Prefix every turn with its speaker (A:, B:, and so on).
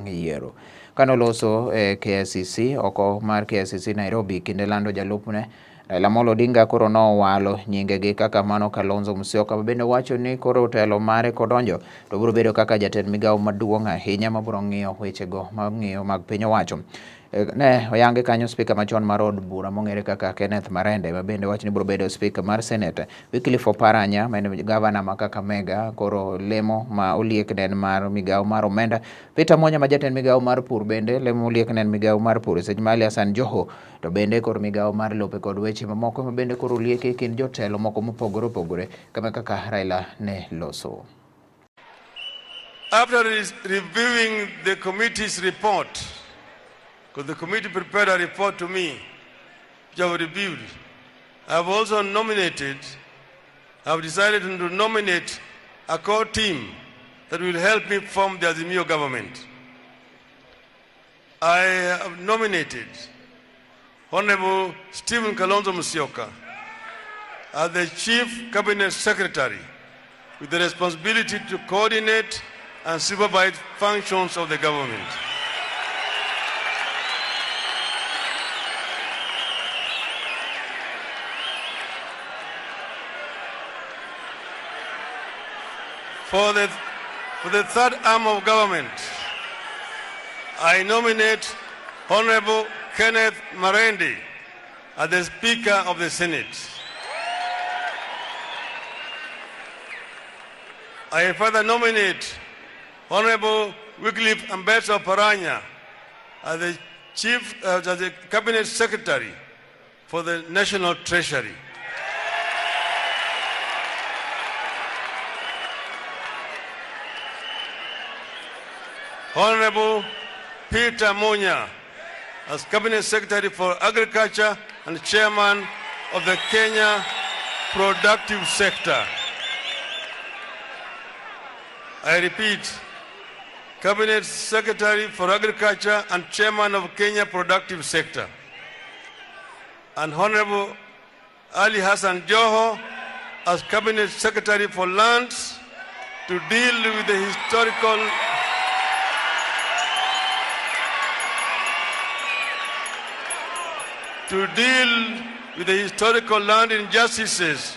A: yiero. Kanoloso KICC oko mar KICC Nairobi kinde lando jalupne Raila Amolo Odinga koro nowalo nyingegi kaka mano Kalonzo Musyoka, bende wacho ni koro telo mare kodonjo to biro bedo kaka jatend migawo maduong' ahinya mabiro ng'iyo wechego mag piny owacho. Ne oyange kanyo spika machon mar od bura mong'ere kaka Kenneth Marende, ma bende wacho ni biro bedo spika mar Senate. Wycliffe Oparanya ma en gavana ma Kakamega koro lemo ma olieknen mar migawo mar omenda. Peter Mwanya ma jatend migawo mar pur bende lemo olieknen migawo mar pur. Sejmali Hassan Joho to bende koro migawo mar lope kod weche mamoko ma bende koro olieke kind jotelo moko mopogore opogore kama kaka Raila ne loso.
B: After reviewing the committee's report, because the committee prepared a report to me, which I have reviewed, I have also decided to nominate a core team that will help me form the Azimio government. I have nominated Honorable Stephen Kalonzo Musyoka as the Chief Cabinet Secretary with the responsibility to coordinate and supervise functions of the government. For the third arm of government, I nominate Honorable Kenneth Marende as the Speaker of the Senate. I further nominate Honorable Wycliffe Oparanya as the Cabinet Secretary for the National Treasury. Honorable Peter Mwanya as Cabinet Secretary for Agriculture and Chairman of the Kenya Productive Sector. I repeat, Cabinet Secretary for Agriculture and Chairman of Kenya Productive Sector. And Honorable Ali Hassan Joho as Cabinet Secretary for Lands to deal with the historical land injustices